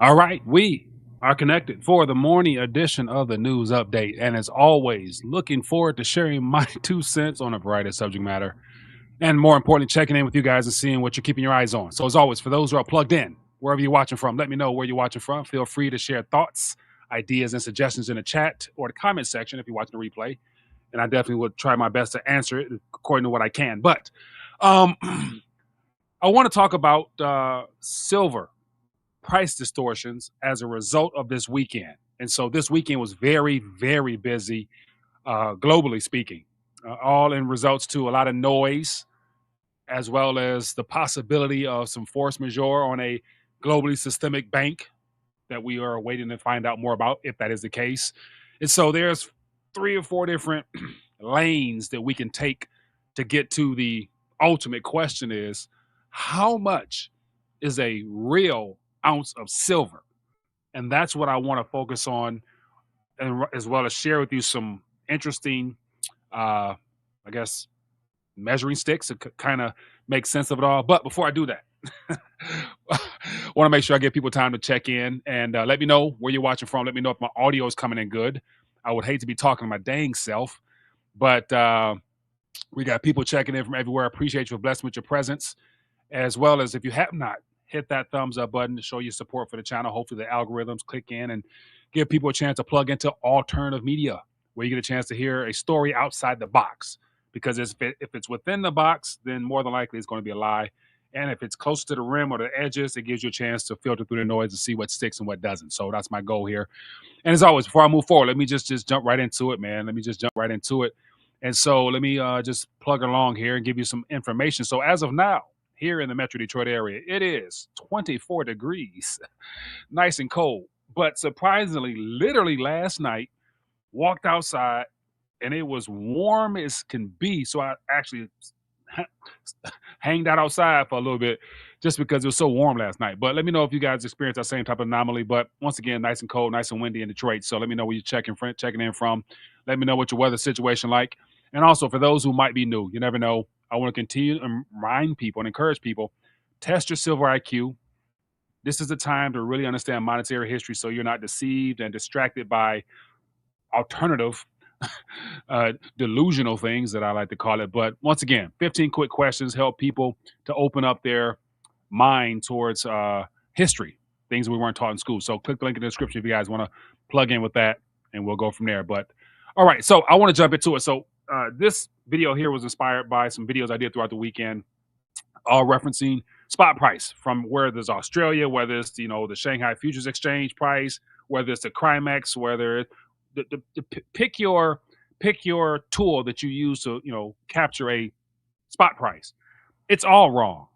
All right, we are connected for the morning edition of the news update. And as always, looking forward to sharing my 2 cents on a variety of subject matter. And more importantly, checking in with you guys and seeing what you're keeping your eyes on. So, as always, for those who are plugged in, wherever you're watching from, let me know where you're watching from. Feel free to share thoughts, ideas, and suggestions in the chat or the comment section if you're watching the replay. And I definitely will try my best to answer it according to what I can. But um, I want to talk about silver price distortions as a result of this weekend. And so this weekend was very, very busy, globally speaking, all in results to a lot of noise, as well as the possibility of some force majeure on a globally systemic bank that we are waiting to find out more about if that is the case. And so there's 3 or 4 different lanes that we can take to get to the ultimate question is how much is a real ounce of silver? And that's what I want to focus on, and as well as share with you some interesting, I guess, measuring sticks to kind of make sense of it all. But before I do that, I want to make sure I give people time to check in and let me know where you're watching from. Let me know if my audio is coming in good. I would hate to be talking to my dang self, but we got people checking in from everywhere. I appreciate you for blessing with your presence, as well as if you have not hit that thumbs up button to show your support for the channel. Hopefully the algorithms click in and give people a chance to plug into alternative media where you get a chance to hear a story outside the box. Because if it's within the box, then more than likely it's going to be a lie. And if it's close to the rim or the edges, it gives you a chance to filter through the noise and see what sticks and what doesn't. So that's my goal here. And as always, before I move forward, let me just jump right into it, man. Let me just jump right into it. And so let me just plug along here and give you some information. So as of now, here in the Metro Detroit area, it is 24 degrees, nice and cold. But surprisingly, literally last night, walked outside and it was warm as can be. So I actually hanged out outside for a little bit just because it was so warm last night. But let me know if you guys experienced that same type of anomaly. But once again, nice and cold, nice and windy in Detroit. So let me know where you're checking in from. Let me know what your weather situation like. And also for those who might be new, you never know. I want to continue to remind people and encourage people, test your silver IQ. This is the time to really understand monetary history so you're not deceived and distracted by alternative delusional things that I like to call it. But once again, 15 quick questions help people to open up their mind towards history, things we weren't taught in school. So click the link in the description if you guys want to plug in with that, and we'll go from there. But all right, so I want to jump into it. So this video here was inspired by some videos I did throughout the weekend, all referencing spot price from whether it's Australia, whether it's the Shanghai Futures Exchange price, whether it's the Crimex, whether pick your tool that you use to capture a spot price. It's all wrong,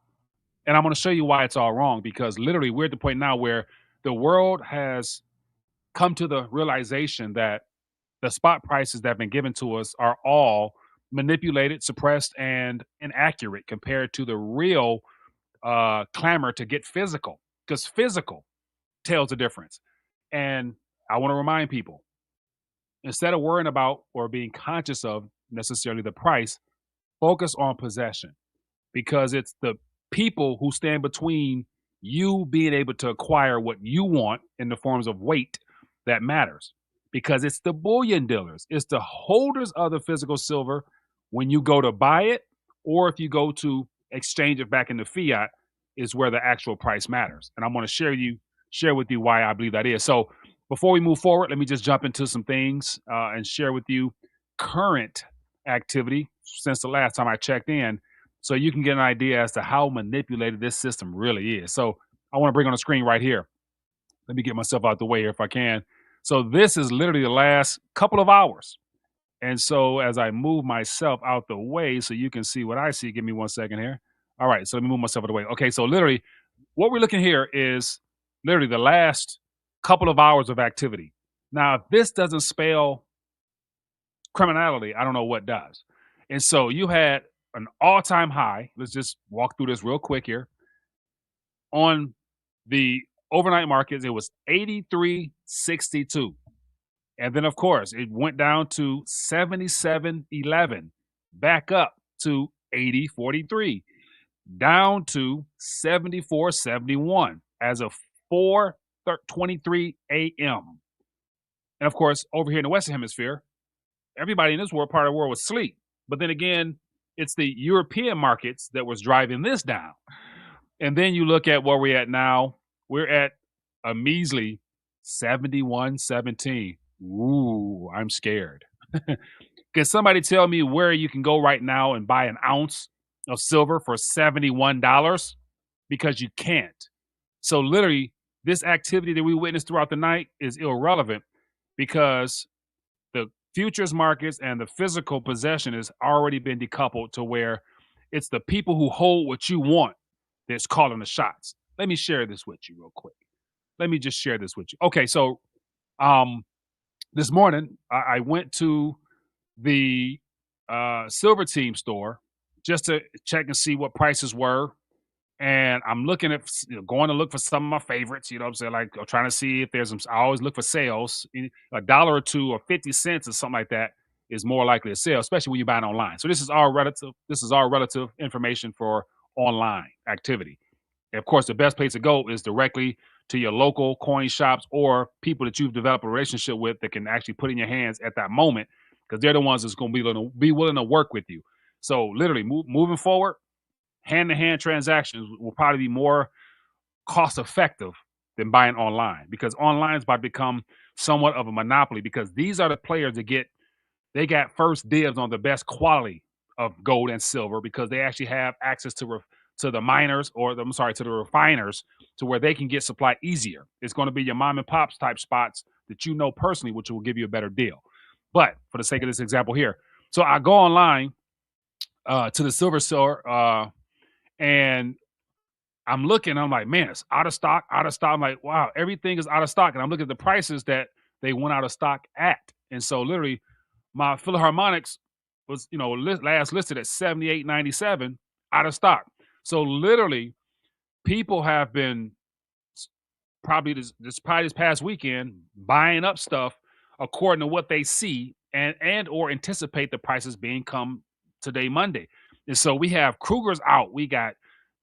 and I'm going to show you why it's all wrong. Because literally, we're at the point now where the world has come to the realization that the spot prices that have been given to us are all manipulated, suppressed, and inaccurate compared to the real clamor to get physical. Because physical tells the difference, and I want to remind people, instead of worrying about or being conscious of necessarily the price, focus on possession, because it's the people who stand between you being able to acquire what you want in the forms of weight that matters. Because it's the bullion dealers, it's the holders of the physical silver when you go to buy it, or if you go to exchange it back into fiat, is where the actual price matters. And I'm going to share with you why I believe that is. So before we move forward, let me just jump into some things and share with you current activity since the last time I checked in, so you can get an idea as to how manipulated this system really is. So I want to bring on the screen right here. Let me get myself out the way here if I can. So this is literally the last couple of hours. And so as I move myself out the way so you can see what I see, give me 1 second here. All right, so let me move myself out of the way. Okay, so literally what we're looking here is literally the last couple of hours of activity. Now, if this doesn't spell criminality, I don't know what does. And so you had an all-time high. Let's just walk through this real quick here. On the overnight markets, it was 83.62. And then, of course, it went down to 77.11, back up to 80.43, down to 74.71 as of 4 12:23 a.m. And of course, over here in the Western Hemisphere, everybody in this part of the world was asleep. But then again, it's the European markets that was driving this down. And then you look at where we're at now. We're at a measly 71.17. Ooh, I'm scared. Can somebody tell me where you can go right now and buy an ounce of silver for $71? Because you can't. So literally, this activity that we witnessed throughout the night is irrelevant because the futures markets and the physical possession has already been decoupled to where it's the people who hold what you want that's calling the shots. Let me share this with you real quick. Let me just share this with you. Okay, so this morning I went to the Silver Team store just to check and see what prices were. And I'm looking at, going to look for some of my favorites, you know what I'm saying? Like, I'm trying to see if there's some, I always look for sales. A dollar or two or 50 cents or something like that is more likely to sell, especially when you're buying online. So this is all relative. This is all relative information for online activity. And of course, the best place to go is directly to your local coin shops or people that you've developed a relationship with that can actually put in your hands at that moment, because they're the ones that's going to be willing to work with you. So literally moving forward, hand-to-hand transactions will probably be more cost effective than buying online, because online is about to become somewhat of a monopoly, because these are the players that they got first dibs on the best quality of gold and silver, because they actually have access to the miners, or I'm sorry, to the refiners, to where they can get supply easier. It's going to be your mom and pops type spots that you know personally, which will give you a better deal. But for the sake of this example here, so I go online to the silver store, and I'm looking, I'm like, man, it's out of stock, out of stock. I'm like, wow, everything is out of stock. And I'm looking at the prices that they went out of stock at. And so literally my Philharmonics was, last listed at 78.97 out of stock. So literally people have been probably this past weekend buying up stuff according to what they see and or anticipate the prices being come today, Monday. And so we have Kruger's out. We got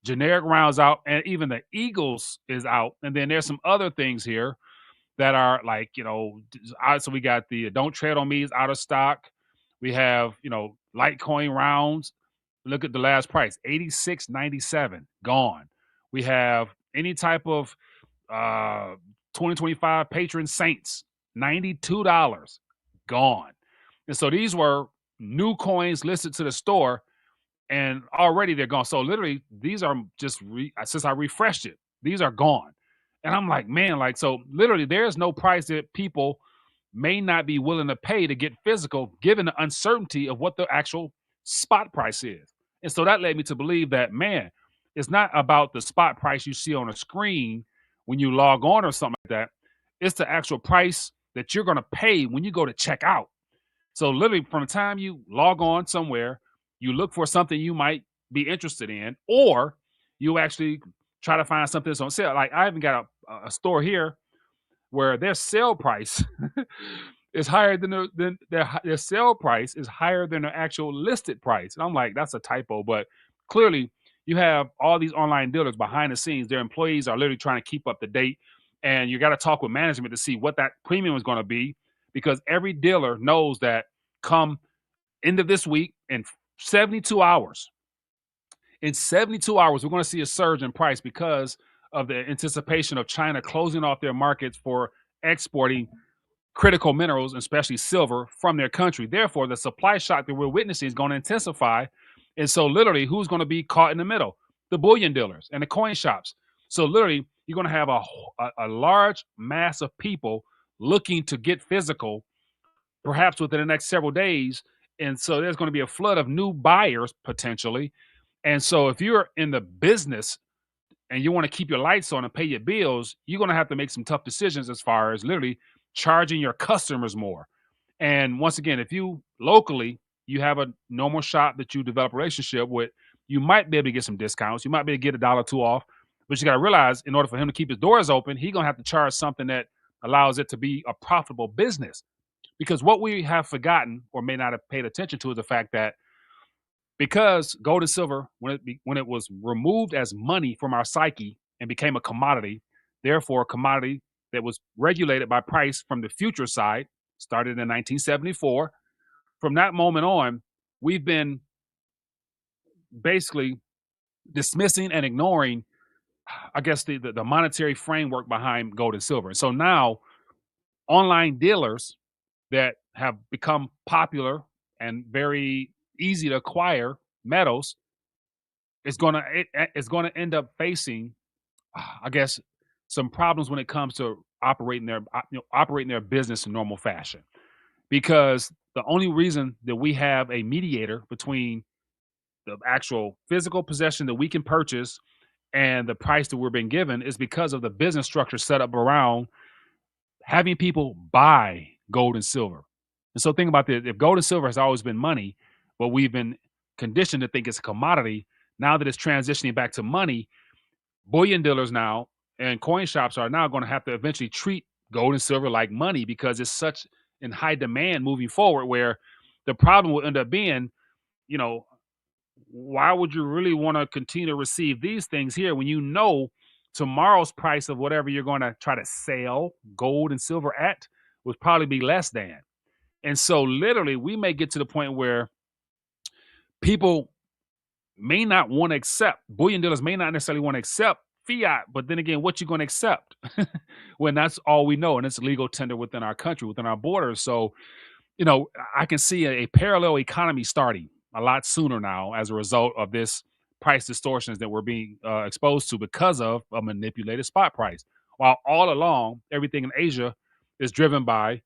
generic rounds out, and even the Eagles is out. And then there's some other things here that are like, so we got the Don't Tread on Me is out of stock. We have, Litecoin rounds. Look at the last price, 86.97, gone. We have any type of 2025 Patron Saints, $92, gone. And so these were new coins listed to the store, and already they're gone. So literally, these are just since I refreshed it, these are gone. And I'm like, man, like, so literally, there's no price that people may not be willing to pay to get physical, given the uncertainty of what the actual spot price is. And so that led me to believe that, man, it's not about the spot price you see on a screen when you log on or something like that. It's the actual price that you're going to pay when you go to check out. So literally, from the time you log on somewhere, you look for something you might be interested in, or you actually try to find something that's on sale. Like, I even got a store here where their sale price is higher than their sale price is higher than their actual listed price. And I'm like, that's a typo. But clearly, you have all these online dealers behind the scenes. Their employees are literally trying to keep up to date, and you got to talk with management to see what that premium is going to be, because every dealer knows that come end of this week, in 72 hours, we're going to see a surge in price because of the anticipation of China closing off their markets for exporting critical minerals, especially silver, from their country. Therefore, the supply shock that we're witnessing is going to intensify. And so literally, who's going to be caught in the middle? The bullion dealers and the coin shops. So literally, you're going to have a large mass of people looking to get physical, perhaps within the next several days. And so there's going to be a flood of new buyers potentially. And so if you're in the business and you want to keep your lights on and pay your bills, you're going to have to make some tough decisions as far as literally charging your customers more. And once again, if you locally, you have a normal shop that you develop a relationship with, you might be able to get some discounts. You might be able to get $1 or $2 off, but you got to realize, in order for him to keep his doors open, he's going to have to charge something that allows it to be a profitable business. Because what we have forgotten or may not have paid attention to is the fact that because gold and silver, when it was removed as money from our psyche and became a commodity, therefore commodity that was regulated by price from the future side, started in 1974. From that moment on, we've been basically dismissing and ignoring, I guess, the monetary framework behind gold and silver. So now online dealers that have become popular and very easy to acquire metals is going to end up facing, I guess, some problems when it comes to operating their business in normal fashion. Because the only reason that we have a mediator between the actual physical possession that we can purchase and the price that we're being given is because of the business structure set up around having people buy gold and silver. And so think about this. If gold and silver has always been money, but we've been conditioned to think it's a commodity, now that it's transitioning back to money, bullion dealers now and coin shops are now going to have to eventually treat gold and silver like money because it's such in high demand moving forward, where the problem will end up being, you know, why would you really want to continue to receive these things here when you know tomorrow's price of whatever you're going to try to sell gold and silver at would probably be less than. And so literally we may get to the point where people may not want to accept, bullion dealers may not necessarily want to accept fiat, but then again, what you going to accept when that's all we know, and it's legal tender within our country, within our borders. So, you know, I can see a parallel economy starting a lot sooner now as a result of this price distortions that we're being exposed to because of a manipulated spot price. While all along, everything in Asia is driven by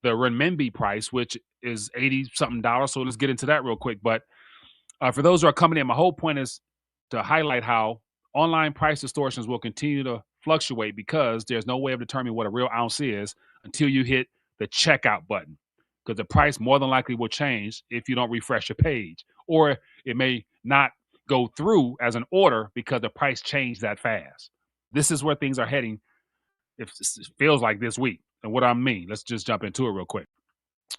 the renminbi price, which is 80 something dollars. So let's get into that real quick. But for those who are coming in, my whole point is to highlight how online price distortions will continue to fluctuate because there's no way of determining what a real ounce is until you hit the checkout button, because the price more than likely will change if you don't refresh your page, or it may not go through as an order because the price changed that fast. This is where things are heading. It feels like this week. And what I mean, let's just jump into it real quick.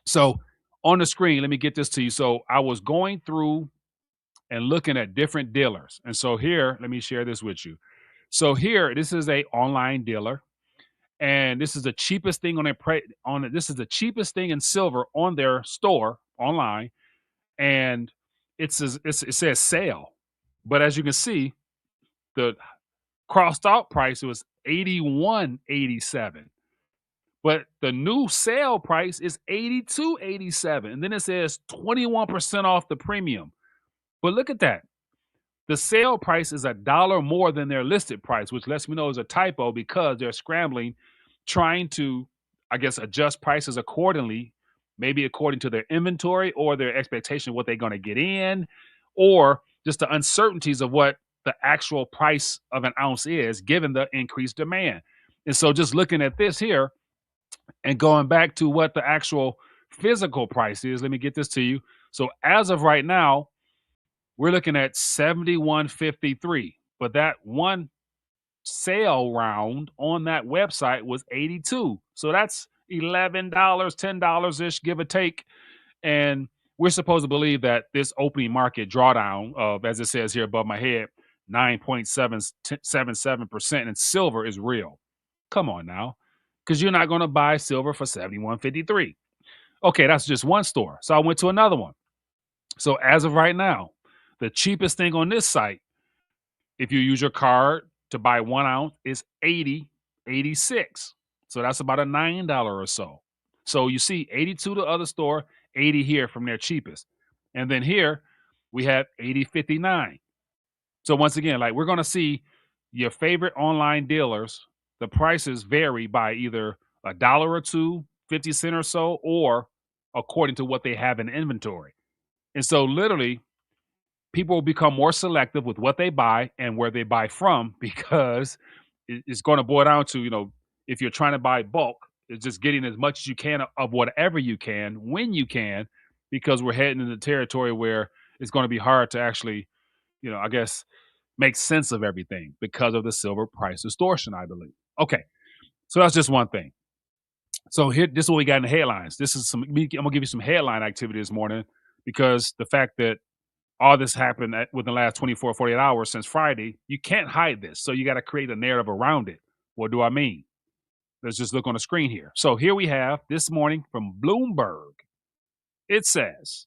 So on the screen, let me get this to you. So I was going through and looking at different dealers. And so here, let me share this with you. So here, this is a online dealer, and this is the cheapest thing on this is the cheapest thing in silver on their store online, and it says sale. But as you can see, the crossed out price was 81.87. But the new sale price is 82.87. And then it says 21% off the premium. But look at that. The sale price is $1 more than their listed price, which lets me know is a typo because they're scrambling, trying to, I guess, adjust prices accordingly, maybe according to their inventory or their expectation of what they're going to get in, or just the uncertainties of what the actual price of an ounce is given the increased demand. And so just looking at this here and going back to what the actual physical price is, let me get this to you. So as of right now, we're looking at 71.53, but that one sale round on that website was 82. So that's $11, $10 ish, give or take. And we're supposed to believe that this opening market drawdown of, as it says here above my head, 9.77% in silver is real. Come on now, because you're not going to buy silver for 71.53. Okay, that's just one store. So I went to another one. So as of right now, the cheapest thing on this site, if you use your card to buy 1 ounce, is 80.86. So that's about a $9 or so. So you see 82 the other store, 80 here from their cheapest. And then here we have 80.59. So once again, like, we're going to see your favorite online dealers, the prices vary by either a dollar or two, 50 cents or so, or according to what they have in inventory. And so literally, people will become more selective with what they buy and where they buy from, because it's going to boil down to, you know, if you're trying to buy bulk, it's just getting as much as you can of whatever you can when you can, because we're heading into territory where it's going to be hard to actually, you know, I guess, make sense of everything because of the silver price distortion, I believe. Okay, so that's just one thing. So here, this is what we got in the headlines. This is I'm gonna give you some headline activity this morning, because the fact that all this happened within the last 24, 48 hours since Friday, you can't hide this. So you got to create a narrative around it. What do I mean? Let's just look on the screen here. So here we have this morning from Bloomberg. It says,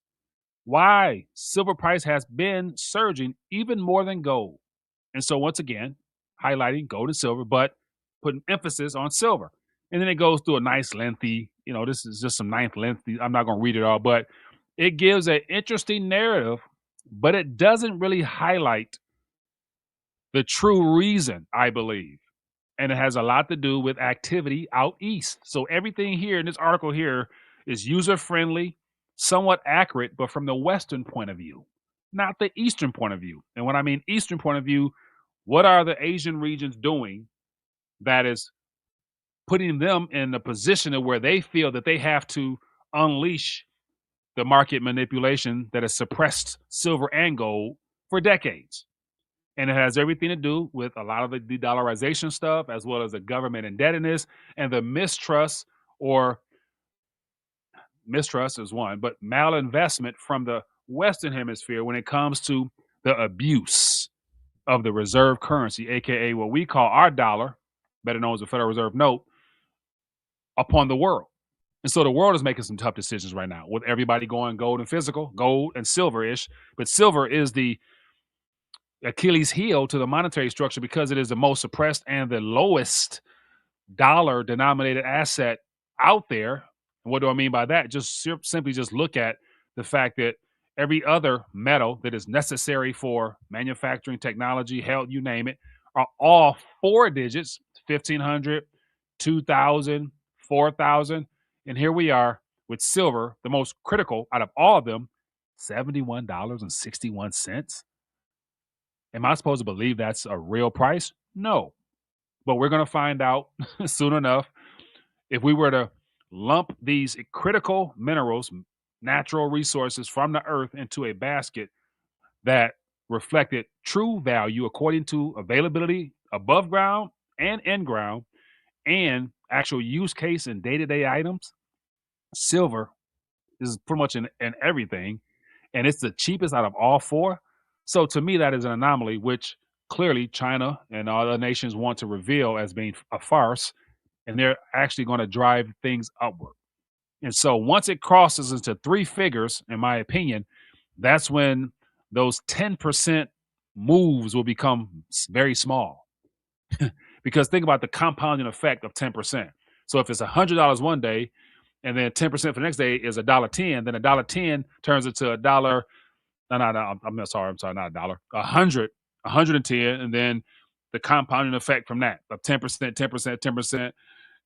why silver price has been surging even more than gold. And so once again, highlighting gold and silver, but putting emphasis on silver. And then it goes through a nice lengthy, this is just some ninth lengthy. I'm not going to read it all, but it gives an interesting narrative, but it doesn't really highlight the true reason, I believe. And it has a lot to do with activity out east. So everything here in this article here is user friendly, somewhat accurate, but from the Western point of view, not the Eastern point of view. And when I mean Eastern point of view, what are the Asian regions doing that is putting them in a position of where they feel that they have to unleash the market manipulation that has suppressed silver and gold for decades? And it has everything to do with a lot of the de-dollarization stuff, as well as the government indebtedness and the mistrust, or mistrust is one, but malinvestment from the Western hemisphere when it comes to the abuse of the reserve currency, aka what we call our dollar, better known as the Federal Reserve note, upon the world. And so the world is making some tough decisions right now with everybody going gold and physical, gold and silver-ish. But silver is the Achilles heel to the monetary structure because it is the most suppressed and the lowest dollar denominated asset out there. And what do I mean by that? Just simply just look at the fact that every other metal that is necessary for manufacturing, technology, health, you name it, are all four digits: 1,500, 2,000, 4,000. And here we are with silver, the most critical out of all of them, $71.61. Am I supposed to believe that's a real price? No. But we're going to find out soon enough. If we were to lump these critical minerals, natural resources from the earth into a basket that reflected true value according to availability above ground and in ground and actual use case and day-to-day items, silver is pretty much in everything. And it's the cheapest out of all four. So to me, that is an anomaly, which clearly China and other nations want to reveal as being a farce, and they're actually going to drive things upward. And so once it crosses into three figures, in my opinion, that's when those 10% moves will become very small. Because think about the compounding effect of 10%. So if it's $100 one day, and then 10% for the next day is $1.10, then $1.10 turns into a dollar. No, I'm sorry, not a dollar. 100, 110, and then the compounding effect from that of 10%, 10%, 10%,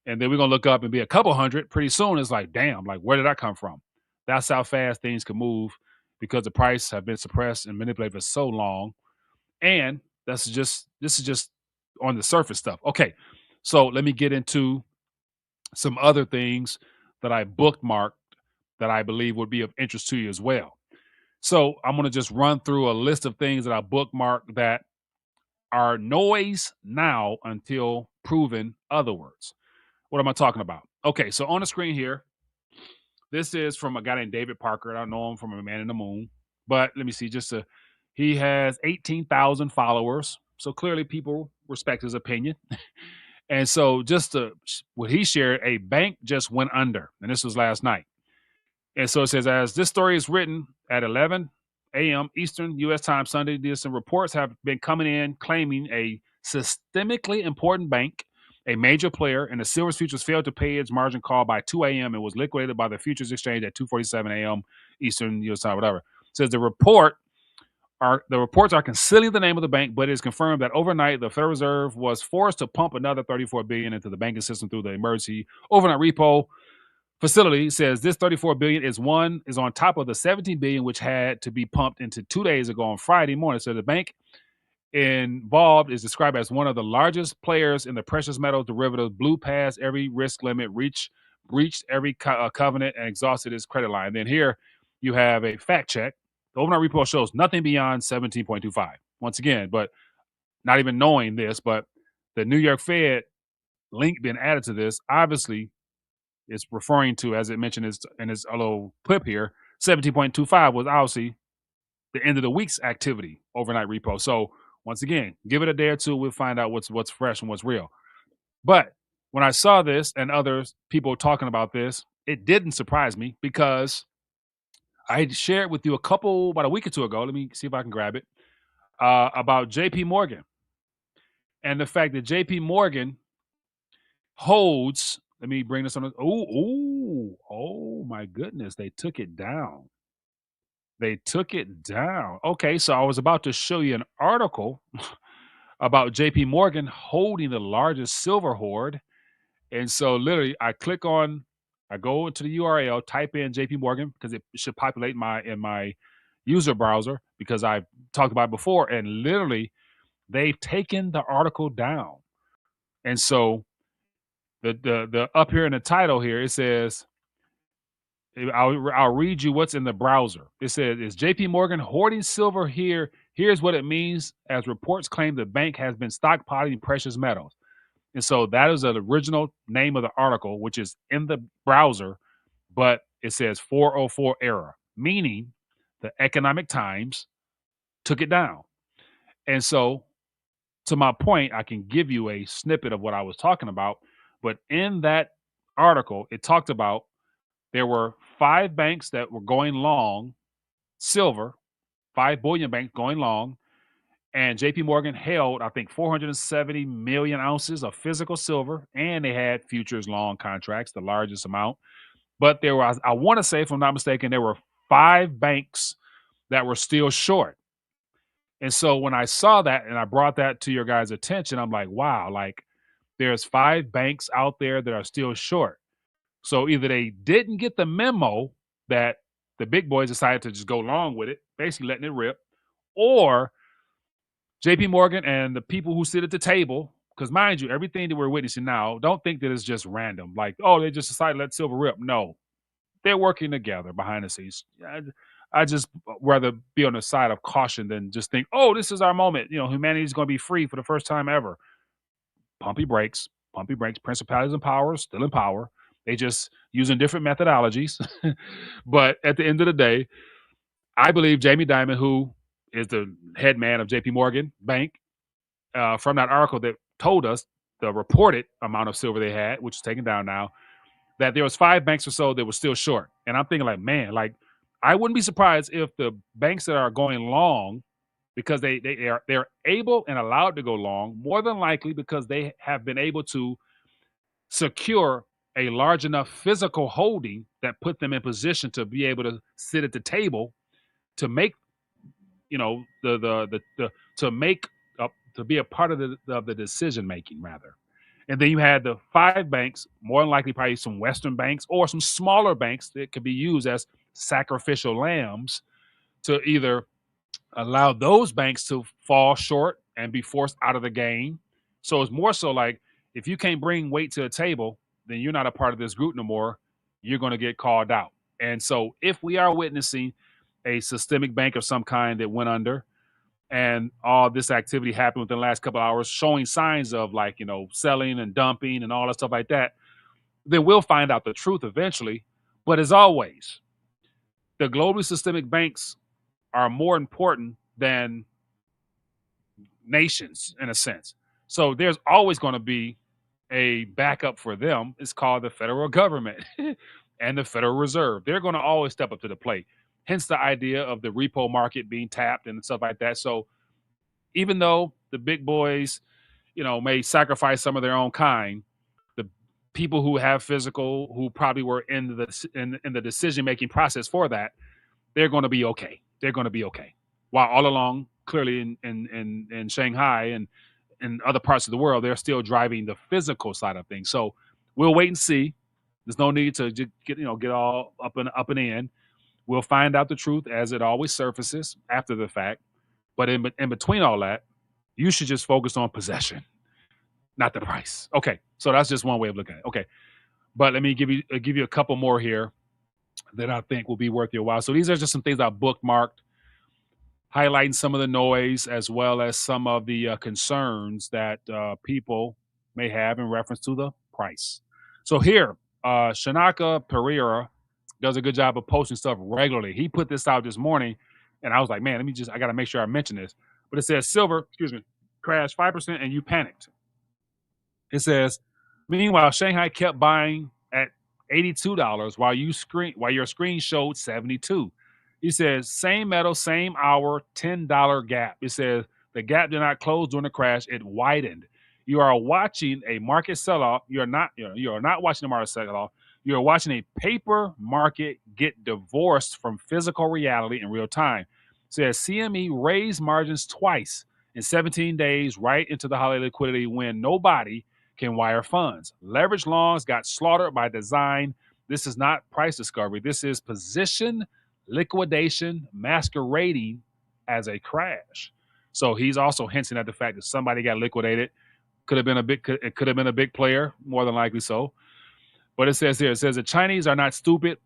and then we're gonna look up and be a couple hundred. Pretty soon, it's like, damn, like where did that come from? That's how fast things can move because the price have been suppressed and manipulated for so long. And this is just on the surface stuff. Okay, so let me get into some other things that I bookmarked that I believe would be of interest to you as well. So I'm going to just run through a list of things that I bookmarked that are noise now until proven otherwise. What am I talking about? Okay, so on the screen here, this is from a guy named David Parker. I don't know him from A Man in the Moon, but let me see. He has 18,000 followers, so clearly people respect his opinion. And so what he shared, a bank just went under, and this was last night. And so it says, as this story is written at 11 a.m. Eastern U.S. time Sunday, some reports have been coming in claiming a systemically important bank, a major player, and the silver futures failed to pay its margin call by 2 a.m. and was liquidated by the futures exchange at 2:47 a.m. Eastern U.S. time, whatever. It says the reports are concealing the name of the bank, but it is confirmed that overnight the Federal Reserve was forced to pump another $34 billion into the banking system through the emergency overnight repo facility. Says this $34 billion is on top of the $17 billion which had to be pumped into 2 days ago on Friday morning. So the bank involved is described as one of the largest players in the precious metal derivatives, blew past every risk limit, breached every covenant, and exhausted its credit line. Then here you have a fact check. The overnight repo shows nothing beyond 17.25. Once again, but not even knowing this, but the New York Fed link being added to this obviously is referring to, as it mentioned in his little clip here, 17.25 was obviously the end of the week's activity, overnight repo. So once again, give it a day or two, we'll find out what's fresh and what's real. But When I saw this and others people talking about this, it didn't surprise me because I shared with you about a week or two ago. Let me see if I can grab it. About JP Morgan and the fact that JP Morgan holds. Let me bring this on. Oh my goodness. They took it down. They took it down. Okay, so I was about to show you an article about JP Morgan holding the largest silver hoard. And so literally I go into the URL, type in JP Morgan because it should populate in my user browser because I've talked about it before. And literally they've taken the article down. And so the up here in the title here, it says, I'll read you what's in the browser. It says, is JP Morgan hoarding silver here? Here's what it means as reports claim the bank has been stockpiling precious metals. And so that is the original name of the article, which is in the browser, but it says 404 error, meaning the Economic Times took it down. And so to my point, I can give you a snippet of what I was talking about. But in that article, it talked about there were 5 banks that were going long silver, 5 bullion banks going long, and JP Morgan held, I think, 470 million ounces of physical silver, and they had futures long contracts, the largest amount. But there was, I want to say, if I'm not mistaken, there were 5 banks that were still short. And so when I saw that and I brought that to your guys' attention, I'm like, wow, like there's 5 banks out there that are still short. So either they didn't get the memo that the big boys decided to just go along with it, basically letting it rip, or JP Morgan and the people who sit at the table, because mind you, everything that we're witnessing now, don't think that it's just random. Like, oh, they just decided to let silver rip. No, they're working together behind the scenes. I just rather be on the side of caution than just think, oh, this is our moment. Humanity is going to be free for the first time ever. Pumpy brakes, principalities and powers still in power. They just using different methodologies. But at the end of the day, I believe Jamie Dimon, who is the head man of JP Morgan Bank, from that article that told us the reported amount of silver they had, which is taken down now, that there was 5 banks or so that were still short. And I'm thinking like, man, like I wouldn't be surprised if the banks that are going long, because they're able and allowed to go long, more than likely because they have been able to secure a large enough physical holding that put them in position to be able to sit at the table to make, the to make to be a part of the decision making rather. And then you had the 5 banks, more than likely probably some Western banks or some smaller banks that could be used as sacrificial lambs to either allow those banks to fall short and be forced out of the game. So it's more so like if you can't bring weight to the table, then you're not a part of this group no more. You're going to get called out. And so if we are witnessing a systemic bank of some kind that went under, and all this activity happened within the last couple of hours, showing signs of selling and dumping and all that stuff like that, then we'll find out the truth eventually. But as always, the globally systemic banks are more important than nations in a sense. So there's always going to be a backup for them. It's called the federal government and the Federal Reserve. They're going to always step up to the plate. Hence the idea of the repo market being tapped and stuff like that. So even though the big boys, may sacrifice some of their own kind, the people who have physical, who probably were in the decision-making process for that, they're going to be okay. They're going to be okay. While all along, clearly in Shanghai and in other parts of the world, they're still driving the physical side of things. So we'll wait and see. There's no need to get all up and in. We'll find out the truth as it always surfaces after the fact. But in between all that, you should just focus on possession, not the price. Okay, so that's just one way of looking at it. Okay, but let me give you a couple more here that I think will be worth your while. So these are just some things I bookmarked, highlighting some of the noise as well as some of the concerns that people may have in reference to the price. So here, Shanaka Pereira does a good job of posting stuff regularly. He put this out this morning, and I was like, man, I got to make sure I mention this. But it says silver, crashed 5% and you panicked. It says Meanwhile, Shanghai kept buying at $82 while your screen showed 72. He says same metal, same hour, $10 gap. It says the gap did not close during the crash; it widened. You are watching a market sell-off. You are not watching a market sell-off. You are watching a paper market get divorced from physical reality in real time. It says CME raised margins twice in 17 days, right into the holiday liquidity when nobody can wire funds. Leverage longs got slaughtered by design. This is not price discovery. This is position liquidation masquerading as a crash. So he's also hinting at the fact that somebody got liquidated. It could have been a big player, more than likely so. But it says the Chinese are not stupid.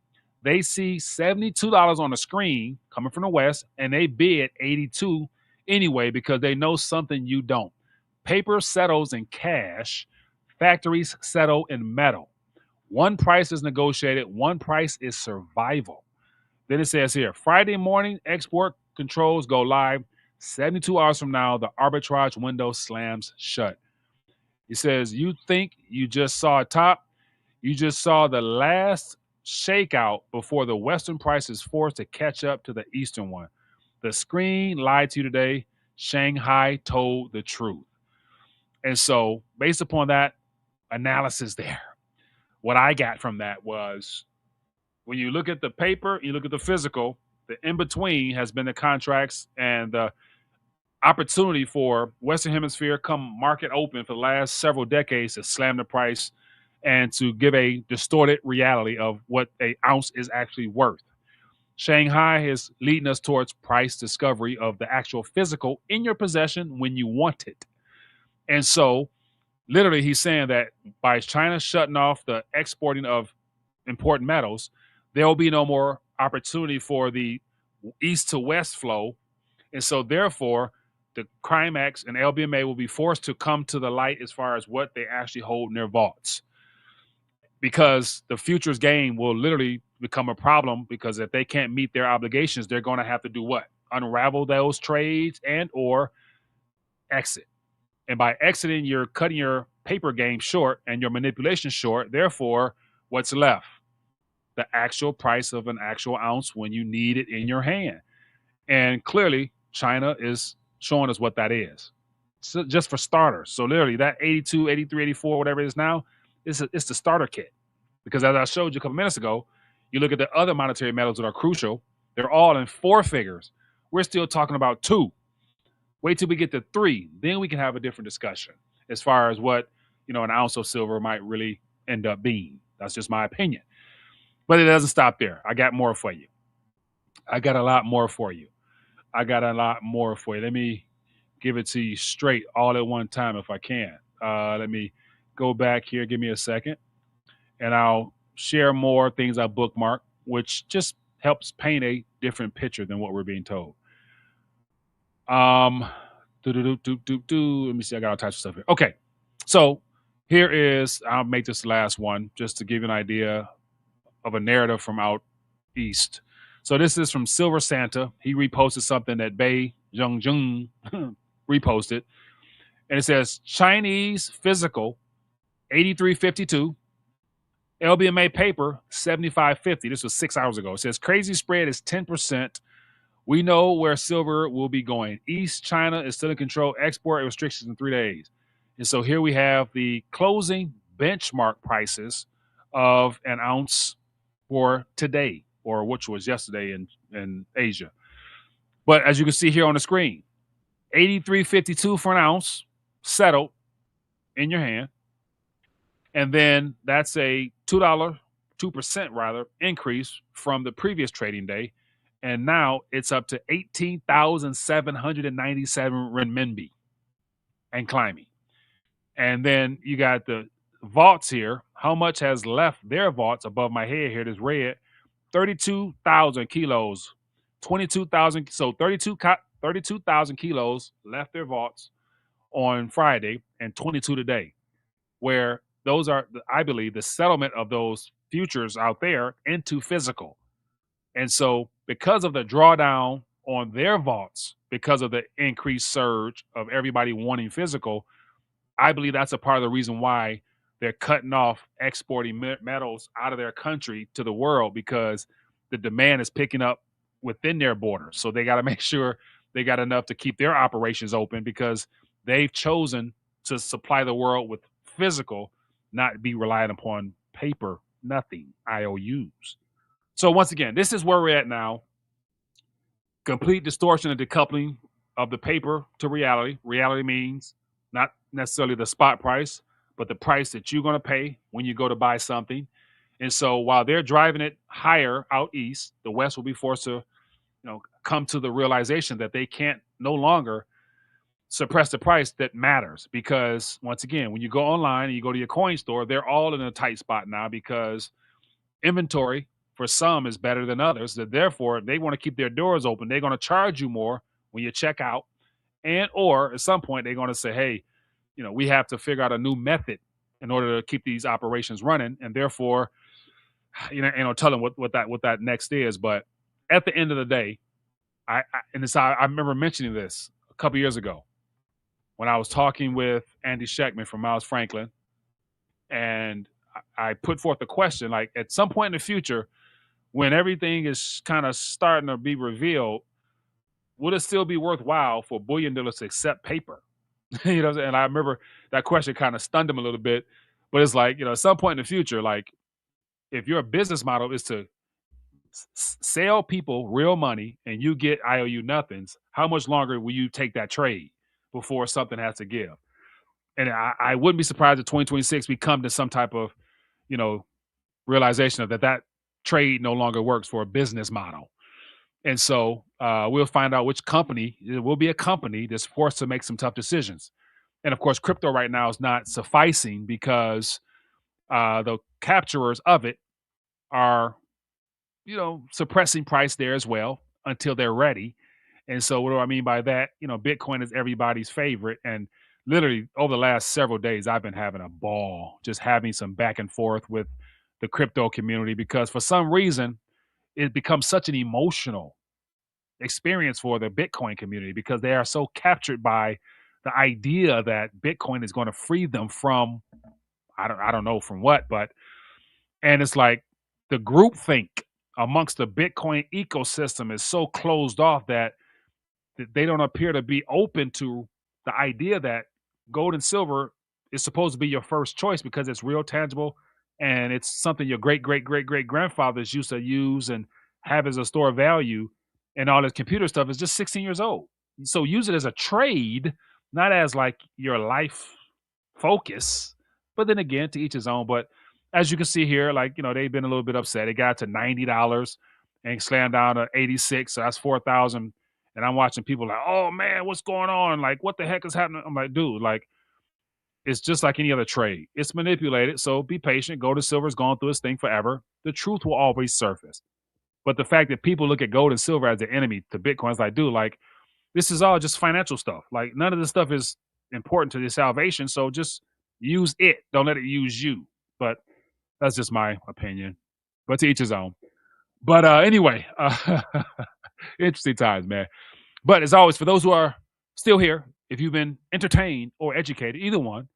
They see $72 on the screen coming from the West, and they bid 82 anyway because they know something you don't. Paper settles in cash. Factories settle in metal. One price is negotiated. One price is survival. Then it says here, Friday morning, export controls go live. 72 hours from now, the arbitrage window slams shut. It says, you think you just saw a top? You just saw the last shakeout before the Western price is forced to catch up to the Eastern one. The screen lied to you today. Shanghai told the truth. And so, based upon that analysis there, what I got from that was when you look at the paper, you look at the physical, the in between has been the contracts and the opportunity for Western Hemisphere come market open for the last several decades to slam the price and to give a distorted reality of what an ounce is actually worth. Shanghai is leading us towards price discovery of the actual physical in your possession when you want it. And so, literally, he's saying that by China shutting off the exporting of important metals, there will be no more opportunity for the east to west flow. And so, therefore, the Crimex and LBMA will be forced to come to the light as far as what they actually hold in their vaults. Because the futures game will literally become a problem because if they can't meet their obligations, they're going to have to do what? Unravel those trades and or exit. And by exiting, you're cutting your paper game short and your manipulation short. Therefore, what's left? The actual price of an actual ounce when you need it in your hand. And clearly, China is showing us what that is. So just for starters. So literally, that 82, 83, 84, whatever it is now, it's the starter kit. Because as I showed you a couple minutes ago, you look at the other monetary metals that are crucial, they're all in four figures. We're still talking about two. Wait till we get to three. Then we can have a different discussion as far as what, an ounce of silver might really end up being. That's just my opinion. But it doesn't stop there. I got more for you. I got a lot more for you. Let me give it to you straight all at one time if I can. Let me go back here. Give me a second. And I'll share more things I bookmark, which just helps paint a different picture than what we're being told. Let me see. I got all types of stuff here. Okay. So here is, I'll make this last one just to give you an idea of a narrative from out east. So this is from Silver Santa. He reposted something that Bei Zhongjun reposted. And it says Chinese physical 83.52. LBMA paper 75.50. This was 6 hours ago. It says crazy spread is 10%. We know where silver will be going. East China is still in control. Export restrictions in 3 days. And so here we have the closing benchmark prices of an ounce for today, or which was yesterday in Asia. But as you can see here on the screen, 83.52 for an ounce settled in your hand. And then that's a $2% rather, increase from the previous trading day. And now it's up to 18,797 renminbi and climbing. And then you got the vaults here. How much has left their vaults above my head here? This red, 32,000 kilos, 22,000. So 32,000 kilos left their vaults on Friday and 22 today, where those are, I believe, the settlement of those futures out there into physical. And so because of the drawdown on their vaults, because of the increased surge of everybody wanting physical, I believe that's a part of the reason why they're cutting off exporting metals out of their country to the world because the demand is picking up within their borders. So they got to make sure they got enough to keep their operations open because they've chosen to supply the world with physical, not be reliant upon paper, nothing, IOUs. So once again, this is where we're at now. Complete distortion and decoupling of the paper to reality. Reality means not necessarily the spot price, but the price that you're going to pay when you go to buy something. And so while they're driving it higher out east, the West will be forced to, come to the realization that they can't no longer suppress the price that matters. Because once again, when you go online and you go to your coin store, they're all in a tight spot now because inventory for some is better than others. That therefore they want to keep their doors open. They're going to charge you more when you check out, and or at some point they're going to say, hey, we have to figure out a new method in order to keep these operations running, and therefore, tell them what that next is. But at the end of the day, I remember mentioning this a couple years ago when I was talking with Andy Scheckman from Miles Franklin, and I put forth the question, like, at some point in the future, when everything is kind of starting to be revealed, would it still be worthwhile for bullion dealers to accept paper? And I remember that question kind of stunned him a little bit, but it's like, at some point in the future, like, if your business model is to sell people real money and you get IOU nothings, how much longer will you take that trade before something has to give? And I wouldn't be surprised if 2026 we come to some type of, realization of that trade no longer works for a business model. And so we'll find out which company, it will be a company that's forced to make some tough decisions. And of course, crypto right now is not sufficing because the capturers of it are, suppressing price there as well until they're ready. And so what do I mean by that? Bitcoin is everybody's favorite. And literally over the last several days, I've been having a ball just having some back and forth with the crypto community because for some reason, it becomes such an emotional experience for the Bitcoin community because they are so captured by the idea that Bitcoin is going to free them from, I don't know from what, and it's like the groupthink amongst the Bitcoin ecosystem is so closed off that they don't appear to be open to the idea that gold and silver is supposed to be your first choice because it's real tangible and it's something your great grandfathers used to use and have as a store of value, and all this computer stuff is just 16 years old. So use it as a trade, not as like your life focus. But then again, to each his own. But as you can see here, like, they've been a little bit upset. It got to $90 and slammed down to 86. So that's 4,000. And I'm watching people like, oh man, what's going on? Like, what the heck is happening? I'm like, dude, like, it's just like any other trade. It's manipulated. So be patient. Gold and silver's gone through its thing forever. The truth will always surface. But the fact that people look at gold and silver as the enemy to Bitcoin is like, dude, like, this is all just financial stuff. Like, none of this stuff is important to your salvation. So just use it. Don't let it use you. But that's just my opinion. But to each his own. But anyway, interesting times, man. But as always, for those who are still here, if you've been entertained or educated, either one,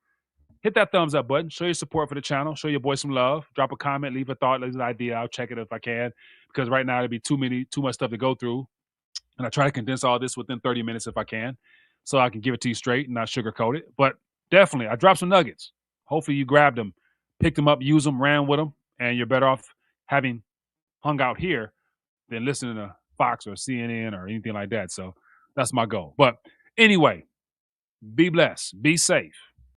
hit that thumbs up button. Show your support for the channel. Show your boy some love. Drop a comment. Leave a thought. Leave an idea. I'll check it if I can. Because right now, it'd be too much stuff to go through. And I try to condense all this within 30 minutes if I can. So I can give it to you straight and not sugarcoat it. But definitely, I dropped some nuggets. Hopefully you grabbed them, picked them up, used them, ran with them. And you're better off having hung out here than listening to Fox or CNN or anything like that. So that's my goal. But anyway, be blessed. Be safe.